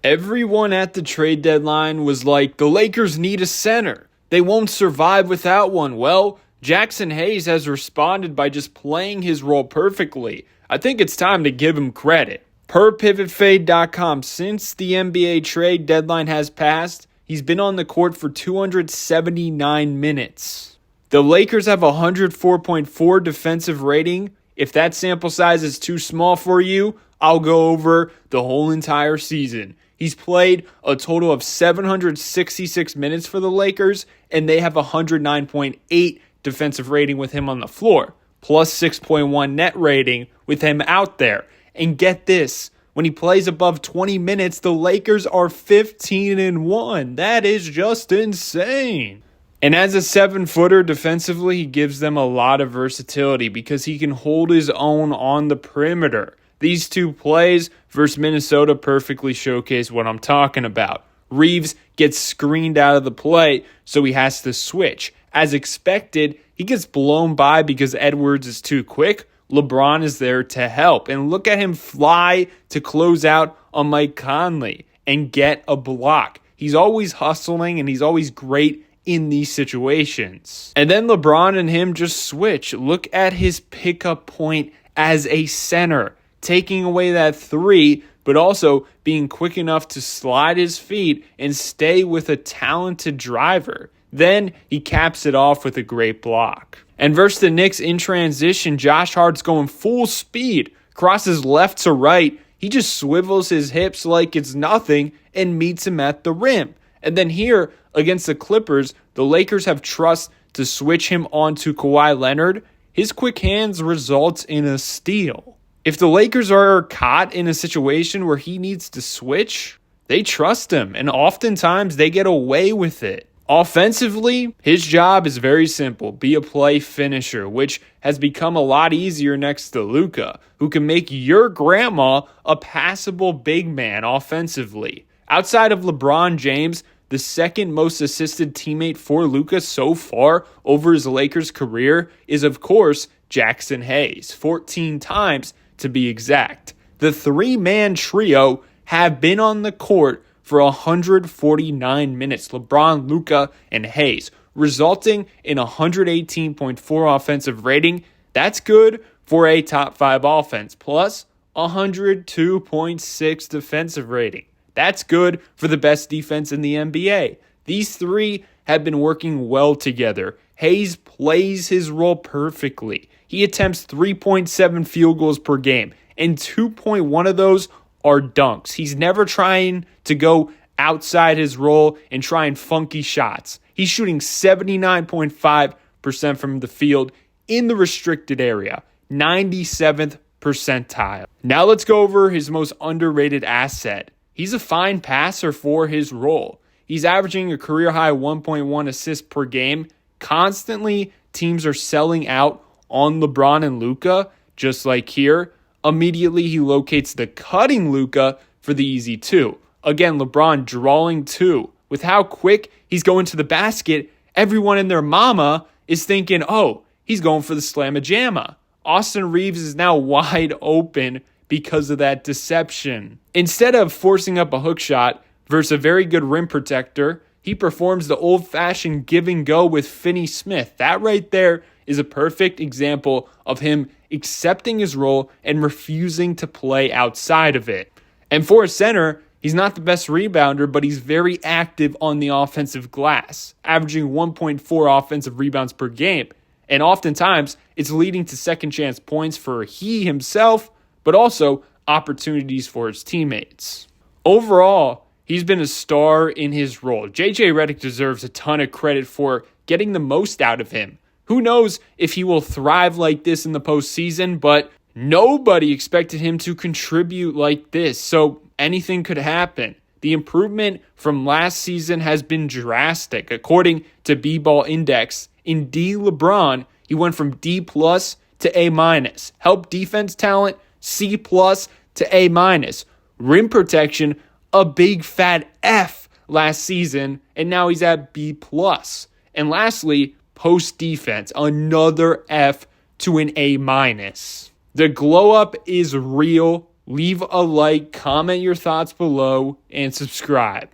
Everyone at the trade deadline was like, the Lakers need a center. They won't survive without one. Well, Jaxson Hayes has responded by just playing his role perfectly. I think it's time to give him credit. Per PivotFade.com, since the NBA trade deadline has passed, he's been on the court for 279 minutes. The Lakers have a 104.4 defensive rating. If that sample size is too small for you, I'll go over the whole entire season. He's played a total of 766 minutes for the Lakers, and they have a 109.8 defensive rating with him on the floor, plus 6.1 net rating with him out there. And get this, when he plays above 20 minutes, the Lakers are 15-1. That is just insane. And as a 7-footer defensively, he gives them a lot of versatility because he can hold his own on the perimeter. These two plays versus Minnesota perfectly showcase what I'm talking about. Reeves gets screened out of the play, so he has to switch. As expected, he gets blown by because Edwards is too quick. LeBron is there to help. And look at him fly to close out on Mike Conley and get a block. He's always hustling and he's always great in these situations. And then LeBron and him just switch. Look at his pickup point as a center, taking away that three, but also being quick enough to slide his feet and stay with a talented driver. Then he caps it off with a great block. And versus the Knicks in transition, Josh Hart's going full speed, crosses left to right. He just swivels his hips like it's nothing and meets him at the rim. And then here against the Clippers, the Lakers have trust to switch him onto Kawhi Leonard. His quick hands results in a steal. If the Lakers are caught in a situation where he needs to switch, they trust him, and oftentimes they get away with it. Offensively, his job is very simple. Be a play finisher, which has become a lot easier next to Luka, who can make your grandma a passable big man offensively. Outside of LeBron James, the second most assisted teammate for Luka so far over his Lakers career is, of course, Jaxson Hayes, 14 times to be exact. The three-man trio have been on the court for 149 minutes, LeBron, Luka, and Hayes, resulting in 118.4 offensive rating. That's good for a top 5 offense, plus 102.6 defensive rating. That's good for the best defense in the NBA. These three have been working well together. Hayes plays his role perfectly. He attempts 3.7 field goals per game, and 2.1 of those are dunks. He's never trying to go outside his role and trying funky shots. He's shooting 79.5% from the field in the restricted area, 97th percentile. Now let's go over his most underrated asset. He's a fine passer for his role. He's averaging a career-high 1.1 assists per game. Constantly, teams are selling out on LeBron and Luka, just like here. Immediately, he locates the cutting Luka for the easy two. Again, LeBron drawing two. With how quick he's going to the basket, everyone and their mama is thinking, oh, he's going for the slamma-jamma. Austin Reeves is now wide open because of that deception. Instead of forcing up a hook shot versus a very good rim protector, he performs the old-fashioned give and go with Finney Smith. That right there is a perfect example of him accepting his role and refusing to play outside of it. And for a center, he's not the best rebounder, but he's very active on the offensive glass, averaging 1.4 offensive rebounds per game. And oftentimes, it's leading to second chance points for he himself, but also opportunities for his teammates. Overall, he's been a star in his role. JJ Redick deserves a ton of credit for getting the most out of him. Who knows if he will thrive like this in the postseason, but nobody expected him to contribute like this, so anything could happen. The improvement from last season has been drastic. According to B-Ball Index, in D LeBron, he went from D+ to A-. Help defense talent, C+ to A-. Rim protection, a big fat F last season, and now he's at B+. And lastly, post defense, another F to an A-. The glow up is real leave a like, comment your thoughts below, and subscribe.